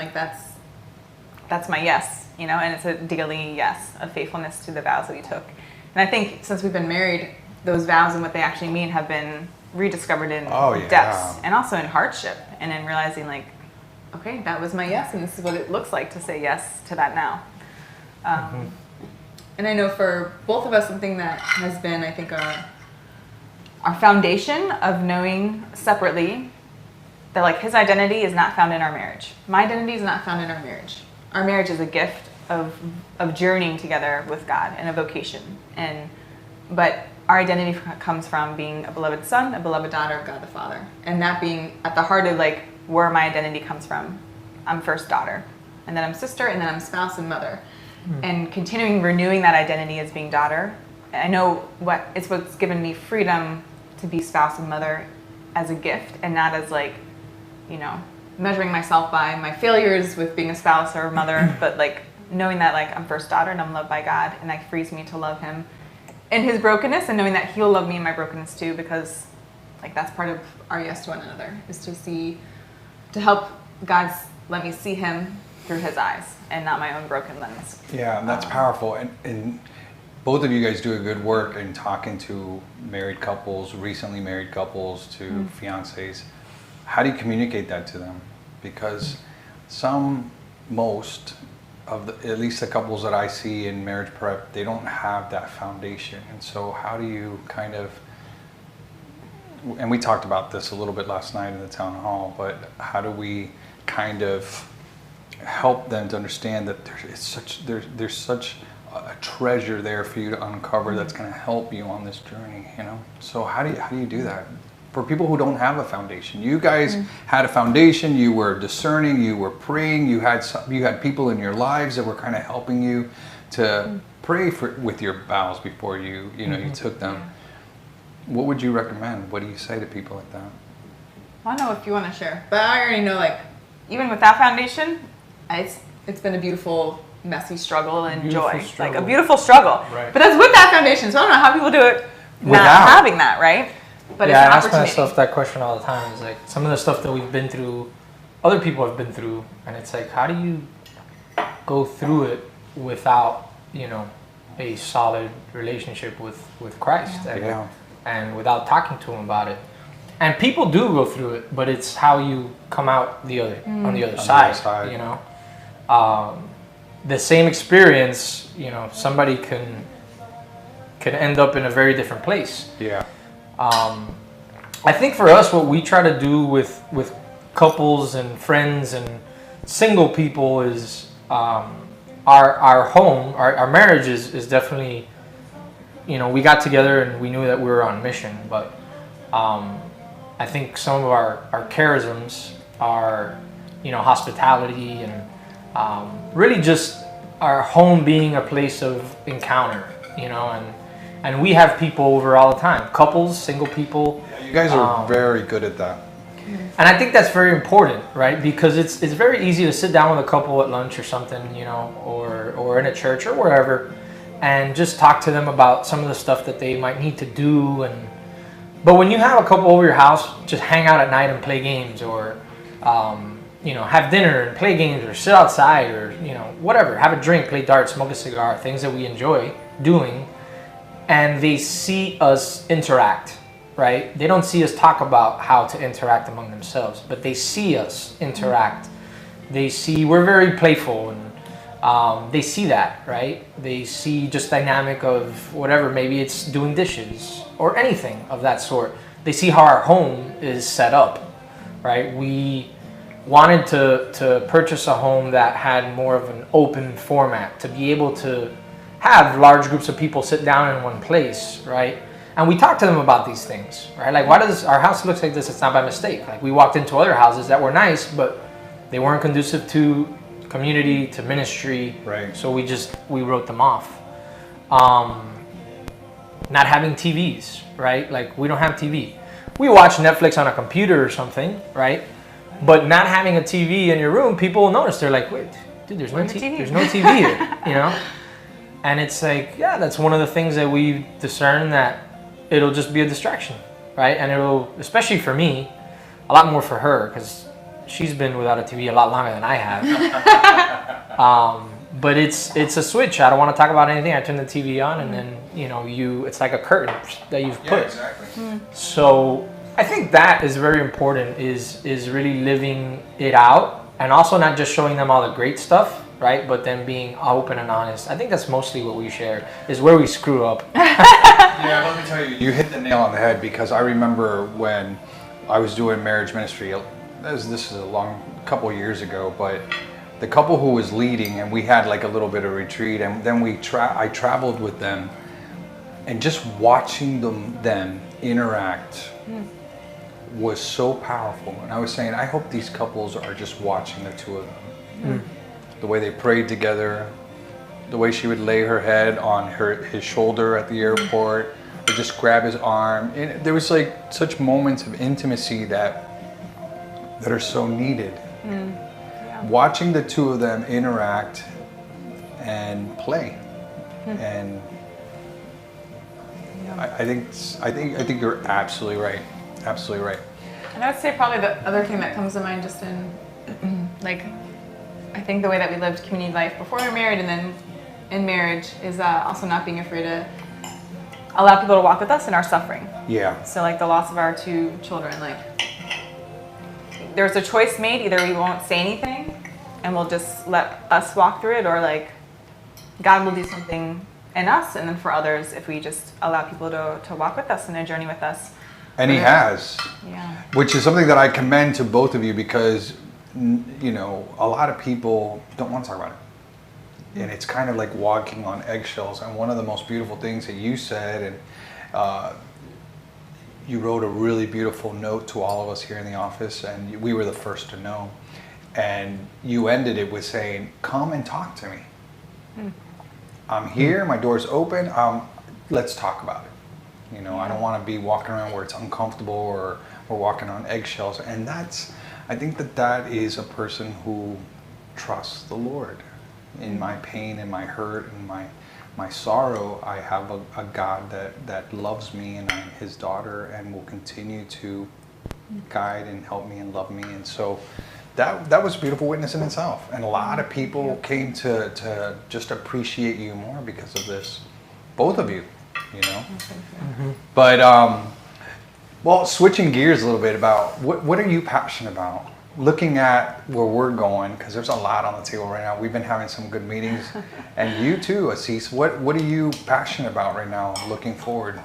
that's my yes, and it's a daily yes of faithfulness to the vows that we took. And I think since we've been married, those vows and what they actually mean have been rediscovered in depths and also in hardship and in realizing okay, that was my yes and this is what it looks like to say yes to that now. And I know for both of us, something that has been, I think, our foundation of knowing separately that his identity is not found in our marriage. My identity is not found in our marriage. Our marriage is a gift of journeying together with God and a vocation. But our identity comes from being a beloved son, a beloved daughter of God the Father. And that being at the heart of where my identity comes from. I'm first daughter, and then I'm sister, and then I'm spouse and mother. And continuing renewing that identity as being daughter. I know what's given me freedom to be spouse and mother as a gift and not as measuring myself by my failures with being a spouse or a mother, but knowing that I'm first daughter and I'm loved by God, and that frees me to love him in his brokenness and knowing that he'll love me in my brokenness too, because that's part of our yes to one another is to help God let me see him through his eyes and not my own broken lens. Yeah, and that's powerful. And both of you guys do a good work in talking to married couples, recently married couples, to fiancés. How do you communicate that to them? Because most of at least the couples that I see in marriage prep, they don't have that foundation. And so how do you and we talked about this a little bit last night in the town hall, but how do we kind of help them to understand that there's such a treasure there for you to uncover that's going to help you on this journey, So how do you do that? For people who don't have a foundation, you guys had a foundation. You were discerning. You were praying. You had people in your lives that were kind of helping you to pray with your vows before you took them. What would you recommend? What do you say to people like that? I don't know if you want to share, but I already know even with that foundation, it's been a beautiful, messy struggle and joy, a beautiful struggle. Right. But that's with that foundation. So I don't know how people do it not having that, right? But yeah, I it's an ask myself that question all the time. It's some of the stuff that we've been through, other people have been through, and it's how do you go through it without a solid relationship with Christ and without talking to him about it. And people do go through it, but it's how you come out on the other side. The same experience, somebody can end up in a very different place. Yeah. I think for us, what we try to do with couples and friends and single people is our home, our marriage is definitely, we got together and we knew that we were on mission, but I think some of our charisms are, hospitality and really just our home being a place of encounter, and we have people over all the time, couples, single people. You guys are very good at that. And I think that's very important, right? Because it's very easy to sit down with a couple at lunch or something, or in a church or wherever, and just talk to them about some of the stuff that they might need to do. But when you have a couple over your house, just hang out at night and play games, or have dinner and play games, or sit outside, or whatever, have a drink, play darts, smoke a cigar, things that we enjoy doing. and they see us interact, right? They don't see us talk about how to interact among themselves, but they see us interact. They see we're very playful, and they see that, right? They see just dynamic of whatever, maybe it's doing dishes or anything of that sort. They see how our home is set up, right? We wanted to purchase a home that had more of an open format, to be able to have large groups of people sit down in one place, right? And we talked to them about these things, right? Like, why does our house look like this? It's not by mistake. Like, we walked into other houses that were nice, but they weren't conducive to community, to ministry. Right. So we wrote them off. Not having TVs, right? Like, we don't have TV. We watch Netflix on a computer or something, right? But not having a TV in your room, people will notice. They're like, wait, dude, there's no TV. There's no TV here, you know? And it's like, yeah, that's one of the things that we discern, that it'll just be a distraction, right? And it'll, especially for me, a lot more for her, because she's been without a TV a lot longer than I have. But it's a switch. I don't want to talk about anything. I turn the TV on, and then, you know, it's like a curtain that you've put. Yeah, exactly. So I think that is very important, is really living it out, and also not just showing them all the great stuff, right? But then being open and honest. I think that's mostly what we share, is where we screw up. Yeah, let me tell you, you hit the nail on the head, because I remember when I was doing marriage ministry, this is a long couple of years ago, but the couple who was leading, and we had like a little bit of retreat, and then I traveled with them, and just watching them interact was so powerful. And I was saying, I hope these couples are just watching the two of them. The way they prayed together, the way she would lay her head on his shoulder at the airport, or just grab his arm. And there was like such moments of intimacy that are so needed. Watching the two of them interact and play, and I think you're absolutely right. Absolutely right. And I would say probably the other thing that comes to mind, just in like, I think the way that we lived community life before we were married and then in marriage is also not being afraid to allow people to walk with us in our suffering. Yeah. So like the loss of our two children, like there's a choice made. Either we won't say anything and we'll just let us walk through it, or like God will do something in us, and then for others, if we just allow people to walk with us in their journey with us. And he has. Yeah. Which is something that I commend to both of you, because, you know, a lot of people don't want to talk about it. And it's kind of like walking on eggshells. And one of the most beautiful things that you said, and you wrote a really beautiful note to all of us here in the office, and we were the first to know. And you ended it with saying, come and talk to me. I'm here, my door's open, let's talk about it. You know, I don't want to be walking around where it's uncomfortable, or walking on eggshells. And I think that is a person who trusts the Lord. In my pain and my hurt and my sorrow, I have a God that loves me, and I'm his daughter, and will continue to guide and help me and love me. And so that was a beautiful witness in itself. And a lot of people came to just appreciate you more because of this. Both of you, you know. But well, switching gears a little bit, about what are you passionate about? Looking at where we're going, because there's a lot on the table right now. We've been having some good meetings, and you too, Assis. What are you passionate about right now, looking forward?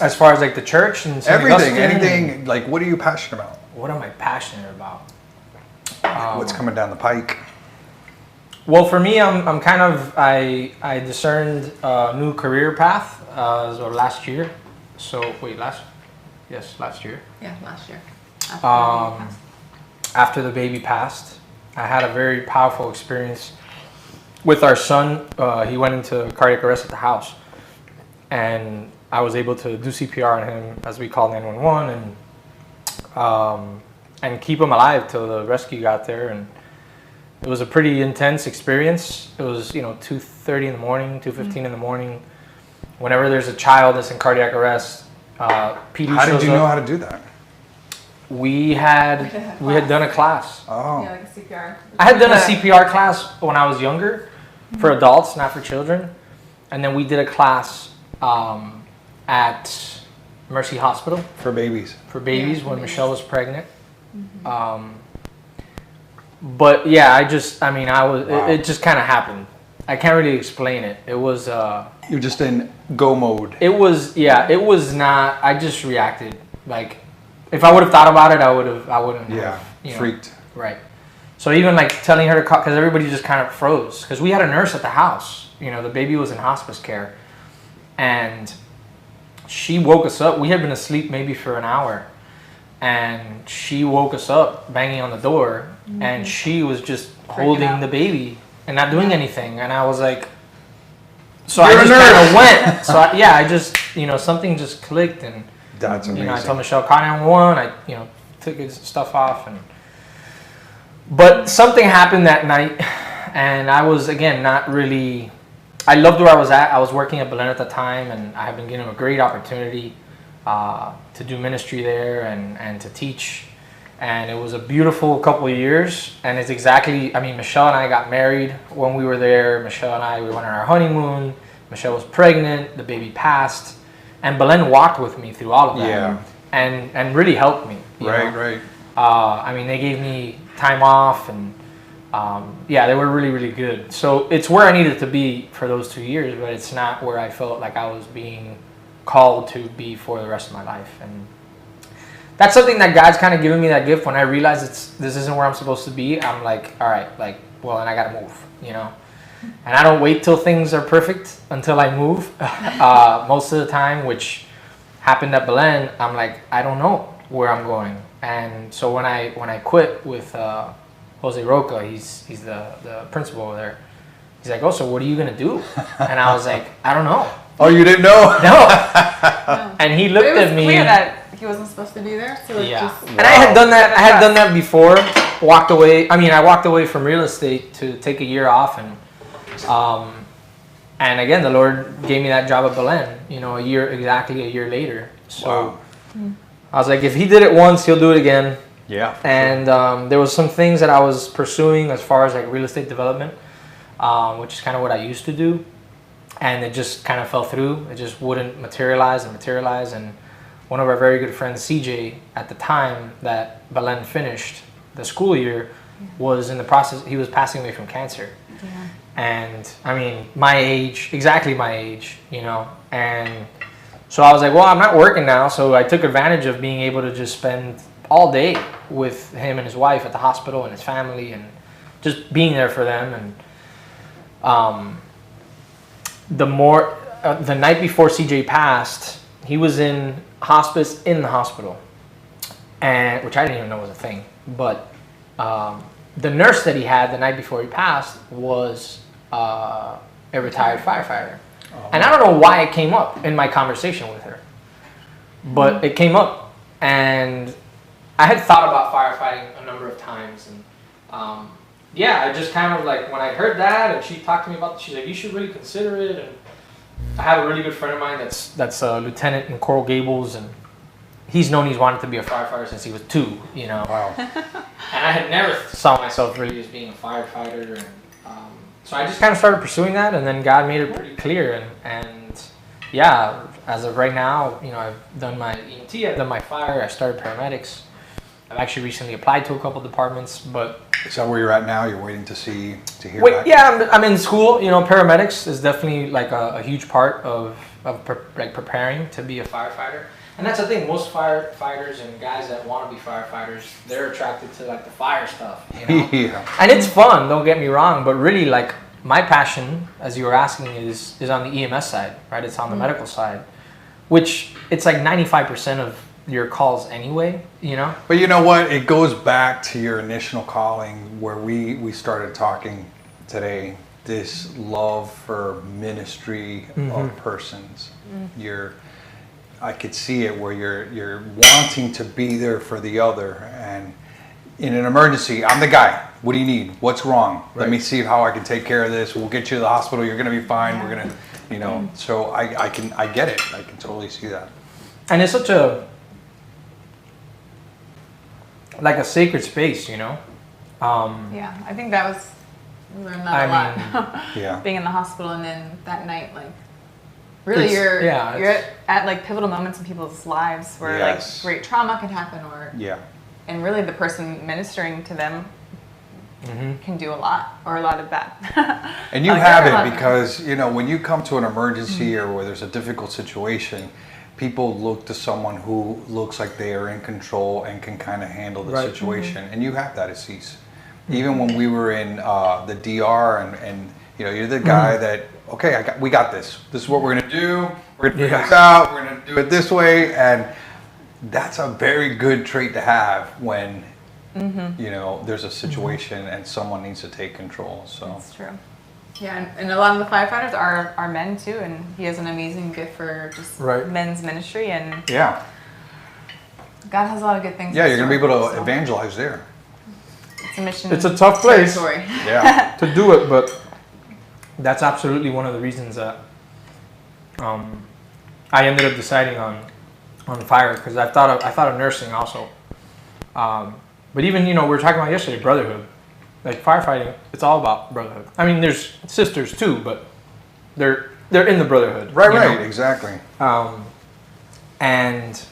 As far as like the church and everything, anything, like what are you passionate about? What am I passionate about? What's coming down the pike? Well, for me, I'm kind of, I discerned a new career path so last year. So wait, last year. Yeah, last year. After the baby passed, I had a very powerful experience with our son. He went into cardiac arrest at the house, and I was able to do CPR on him as we called 911, and keep him alive till the rescue got there. And it was a pretty intense experience. It was, 2:30 in the morning, 2:15 in the morning. Whenever there's a child that's in cardiac arrest, PD shows up. How did you know how to do that? We had done a class. Oh. Yeah, like a CPR. I had done a CPR class when I was younger, for adults, not for children. And then we did a class at Mercy Hospital For babies. when Michelle was pregnant. But yeah, Wow. it just kind of happened. I can't really explain it. It was, You're just in go mode. it was not, I just reacted. Like, if I would have thought about it, I wouldn't Yeah. have, you know. Freaked. Right. So even like telling her to call, because everybody just kind of froze. Because we had a nurse at the house. You know, the baby was in hospice care. And she woke us up. We had been asleep maybe for an hour. And she woke us up banging on the door. And she was just holding out. the baby and not doing anything. And I was like, so You're I a just kind of nurse. went. So I just, something just clicked. And, That's amazing. I told Michelle, call 911. I, took his stuff off. But something happened that night. And I was, again, not really, I loved where I was at. I was working at Belen at the time. And I had been given a great opportunity to do ministry there and to teach. And it was a beautiful couple of years. And it's exactly, Michelle and I got married when we were there. Michelle and I, we went on our honeymoon. Michelle was pregnant. The baby passed. And Belen walked with me through all of that. Yeah. And really helped me. you know. Right. They gave me time off. And they were really, really good. So it's where I needed to be for those 2 years. But it's not where I felt like I was being called to be for the rest of my life. And that's something that God's kind of given me that gift. When I realize this isn't where I'm supposed to be, I'm like, all right, then I gotta move, And I don't wait till things are perfect until I move. Most of the time, which happened at Belen, I'm like, I don't know where I'm going. And so when I quit with Jose Roca, he's the principal over there. He's like, oh, so what are you gonna do? And I was like, I don't know. Oh, you didn't know? No. No. And he looked But it was at me. clear that he wasn't supposed to be there. So it Yeah. just, And I had done that. I had done that before. Walked away. I walked away from real estate to take a year off, and again, the Lord gave me that job at Belen. Exactly a year later. So Wow. I was like, if He did it once, He'll do it again. Yeah. And there was some things that I was pursuing as far as like real estate development, which is kind of what I used to do. And it just kind of fell through. It just wouldn't materialize. And one of our very good friends, CJ, at the time that Belen finished the school year, was in the process. He was passing away from cancer. Yeah. And my age, exactly my age, And so I was like, well, I'm not working now. So I took advantage of being able to just spend all day with him and his wife at the hospital and his family and just being there for them. And the night before CJ passed, he was in hospice in the hospital, and which I didn't even know was a thing. But the nurse that he had the night before he passed was a retired firefighter, and I don't know why it came up in my conversation with her, but it came up, and I had thought about firefighting a number of times, and I just kind of like when I heard that, and she talked to me about it, she's like, you should really consider it. And I have a really good friend of mine that's a lieutenant in Coral Gables, and he's wanted to be a firefighter since he was 2, Wow. And I had never saw myself really as being a firefighter, and so I just kind of started pursuing that, and then God made it pretty clear, and as of right now, I've done my EMT, I've done my fire, I started paramedics. I've actually recently applied to a couple departments, but Is that where you're at now? You're waiting to hear wait, back? yeah, I'm in school. Paramedics is definitely like a huge part of preparing to be a firefighter. And that's the thing. Most firefighters and guys that want to be firefighters, they're attracted to like the fire stuff. Yeah. And it's fun. Don't get me wrong, but really, like my passion, as you were asking, is on the EMS side, right? It's on the medical side, which it's like 95% of your calls anyway, But you know what? It goes back to your initial calling where we started talking today. This love for ministry of persons. I could see it where you're wanting to be there for the other, and in an emergency, I'm the guy. What do you need? What's wrong? Right. Let me see how I can take care of this. We'll get you to the hospital. You're gonna be fine. We're gonna, So I get it. I can totally see that. And it's such like a sacred space, Yeah, I think that was, we learned that a lot. Yeah. Being in the hospital, and then that night, like, really It's- you're at like pivotal moments in people's lives where Yes. like great trauma can happen, or Yeah. and really the person ministering to them Mm-hmm. can do a lot or a lot of bad. And you Like, have there are a lot it of- because, when you come to an emergency or where there's a difficult situation, people look to someone who looks like they are in control and can kind of handle the Right. situation. And you have that, Assis. Even when we were in the DR and you're the guy that, okay, we got this. This is what we're going to do. We're going to figure this out. We're going to do it this way. And that's a very good trait to have when, there's a situation and someone needs to take control. So. That's true. Yeah, and a lot of the firefighters are men too, and he has an amazing gift for just Right. men's ministry, and Yeah. God has a lot of good things. Yeah, in you're going to be store, able to so evangelize there. It's a mission. It's a tough place. territory. Yeah. to do it, but that's absolutely one of the reasons that I ended up deciding on fire, because I thought of nursing also. But even we were talking about yesterday, brotherhood. Like firefighting, it's all about brotherhood. I mean, there's sisters too, but they're in the brotherhood. Right, you right, know? exactly. And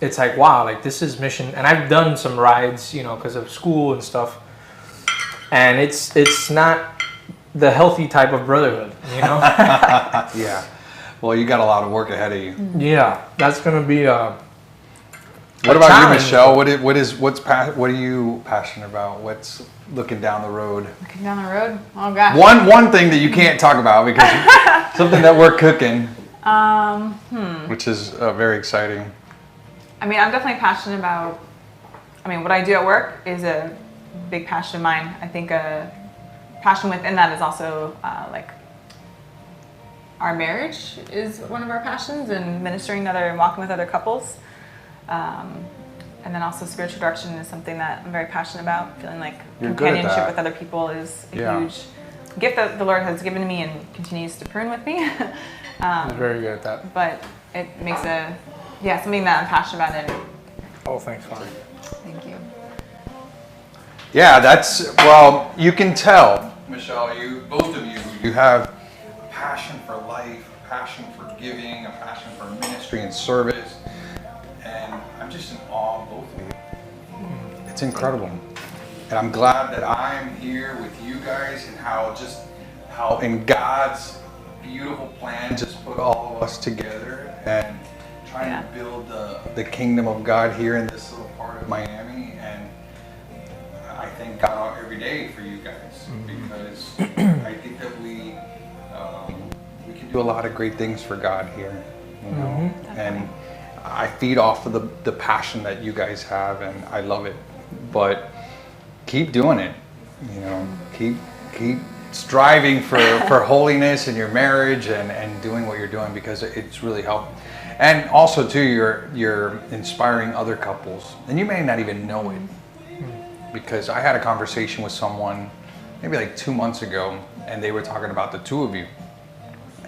it's like, wow, like this is mission. And I've done some rides, because of school and stuff. And it's not the healthy type of brotherhood, Yeah. Well, you got a lot of work ahead of you. Yeah, that's gonna be What about challenge. you, Michelle? What are you passionate about? What's looking down the road? Looking down the road. Oh gosh. One thing that you can't talk about because something that we're cooking, which is very exciting. I mean, I'm definitely passionate about. I mean, what I do at work is a big passion of mine. I think a passion within that is also like our marriage is one of our passions, and ministering to other and walking with other couples. And then also spiritual direction is something that I'm very passionate about. Feeling like You're good at companionship that. with other people is a Yeah. huge gift that the Lord has given me and continues to prune with me. I'm very good at that. But it makes something that I'm passionate about. And Oh, thanks, Father. thank you. Yeah, you can tell, Michelle, both of you have a passion for life, a passion for giving, a passion for ministry and service. And I'm just in awe of both of you. It's incredible. And I'm glad that I'm here with you guys and how in God's beautiful plan just put all of us together and trying to build the kingdom of God here in this little part of Miami. And I thank God every day for you guys because I think that we can do a lot of great things for God here, and I feed off of the passion that you guys have, and I love it. But keep doing it, keep striving for holiness in your marriage and doing what you're doing because it's really helped. And also too, you're inspiring other couples, and you may not even know it. Because I had a conversation with someone maybe like 2 months ago, and they were talking about the two of you,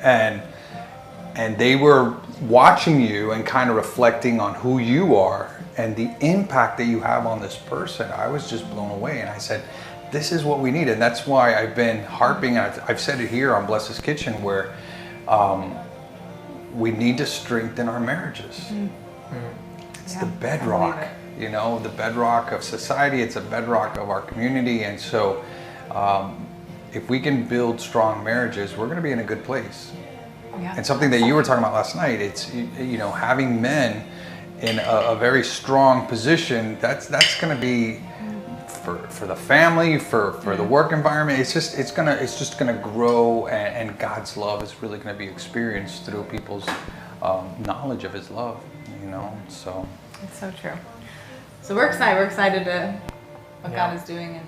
and they were watching you and kind of reflecting on who you are and the impact that you have on this person. I was just blown away, and I said, this is what we need. And that's why I've been harping, and I've said it here on Bless His Kitchen, where we need to strengthen our marriages. It's the bedrock, the bedrock of society. It's a bedrock of our community. And so if we can build strong marriages, we're going to be in a good place. Yeah. And something that you were talking about last night, it's, having men in a very strong position, that's going to be for the family, for the work environment. It's just going to grow, and God's love is really going to be experienced through people's knowledge of His love. So It's so true. So we're excited. We're excited to what Yeah. God is doing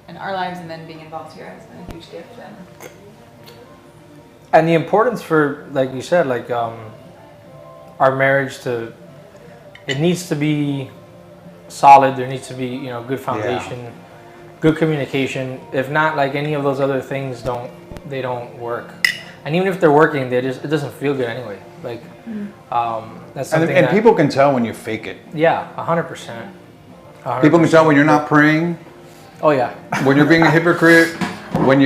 in our lives, and then being involved here has been a huge gift. And the importance for, like you said, like our marriage it needs to be solid. There needs to be, good foundation, good communication. If not, like any of those other things they don't work. And even if they're working, it doesn't feel good anyway. Like that's something and that, people can tell when you fake it. yeah, 100%. People can tell when you're not praying, Oh yeah. when you're being a hypocrite, when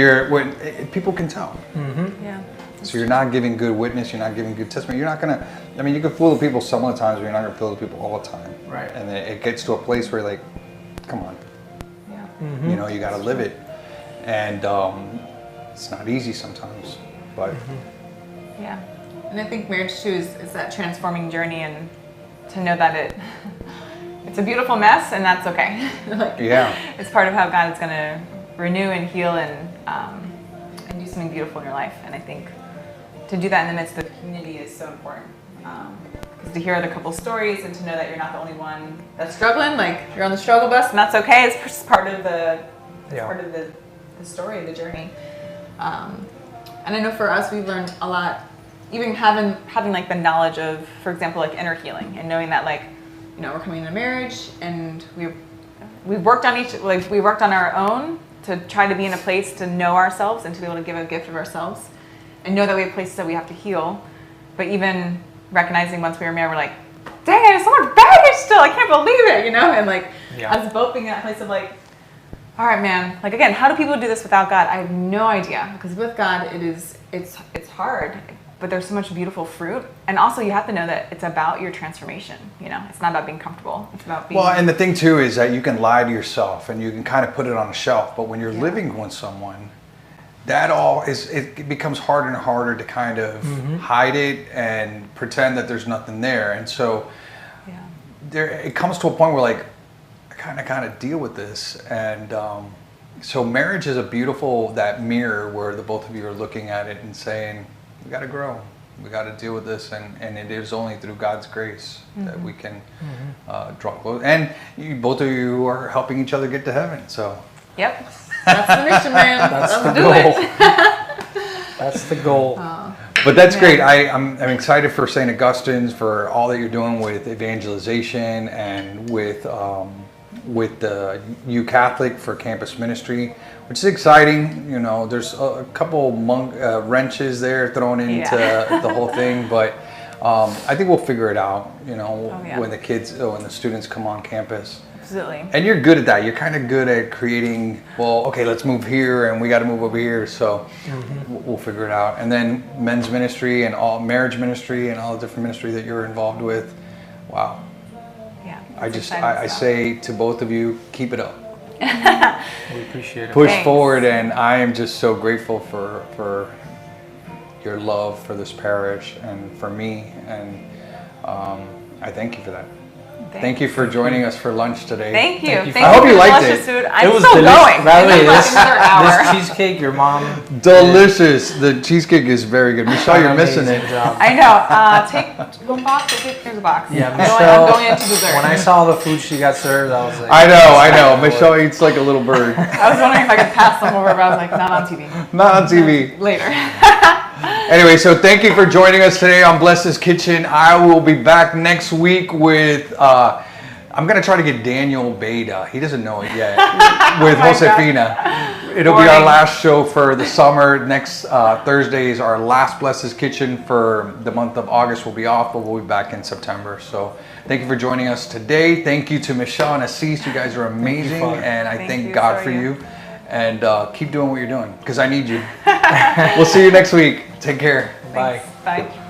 people can tell. Yeah. So you're not giving good witness, you're not giving good testimony. You're not gonna, I mean, you can fool the people some of the times, but you're not gonna fool the people all the time. Right. And then it gets to a place where you're like, come on, Yeah. you know, you gotta live it. And it's not easy sometimes, but. Yeah. And I think marriage too is that transforming journey, and to know that it's a beautiful mess, and that's okay. Like, Yeah. It's part of how God is gonna renew and heal and do something beautiful in your life. And I think to do that in the midst of community is so important. Because to hear other couples' stories and to know that you're not the only one that's struggling, like you're on the struggle bus, and that's okay. It's just part of the story, the journey. And I know for us, we've learned a lot, even having like the knowledge of, for example, like inner healing, and knowing that, like, you know, we're coming into marriage, and we've worked on we worked on our own to try to be in a place to know ourselves and to be able to give a gift of ourselves, and know that we have places that we have to heal. But even recognizing once we were married, we're like, dang, there's so much baggage still. I can't believe it, you know? And like, us both being in that place of like, all right, man. Like, again, how do people do this without God? I have no idea, because with God, it's hard, but there's so much beautiful fruit. And also, you have to know that it's about your transformation. You know, it's not about being comfortable. It's about being. Well, and the thing too is that you can lie to yourself and you can kind of put it on a shelf. But when you're living with someone, it becomes harder and harder to kind of hide it and pretend that there's nothing there. And so, it comes to a point where, like, I kind of deal with this. And so marriage is a beautiful, that mirror where the both of you are looking at it and saying, we got to grow, we got to deal with this, and it is only through God's grace that we can draw close. And both of you are helping each other get to heaven. So yep, that's the mission, man. That's the do goal. it. That's the goal. But that's great. I'm excited for St. Augustine's, for all that you're doing with evangelization and with the U Catholic for campus ministry, which is exciting. You know, there's a couple wrenches there thrown into the whole thing, but I think we'll figure it out. You know, when the students come on campus. Absolutely. And you're good at that. You're kind of good at creating, well, okay, let's move here and we got to move over here. So we'll figure it out. And then men's ministry and all marriage ministry and all the different ministry that you're involved with. Wow. Yeah. I say to both of you, keep it up. We appreciate it. Push forward. And I am just so grateful for your love for this parish and for me. And I thank you for that. Thank you for joining us for lunch today. Thank you. Thank you. I hope you liked it. Food. I'm It was still delicious. going. By the way, It's like another hour. this cheesecake, your mom. Delicious. The cheesecake is very good. Michelle, you're missing it. Amazing job. I know. Take one box. Here's a box. Yeah, I'm Michelle. going into dessert. When I saw the food she got served, I was like, I know. Michelle eats like a little bird. I was wondering if I could pass them over, but I was like, not on TV. Not on TV. Later. Anyway, so thank you for joining us today on Bless His Kitchen. I will be back next week with, I'm going to try to get Daniel Beda. He doesn't know it yet. With Josefina. It'll be our last show for the summer. Next Thursday is our last Bless His Kitchen for the month of August. We'll be off, but we'll be back in September. So thank you for joining us today. Thank you to Michelle and Assis. You guys are amazing. And I thank God for you. And keep doing what you're doing, because I need you. We'll see you next week. Take care. Thanks. Bye.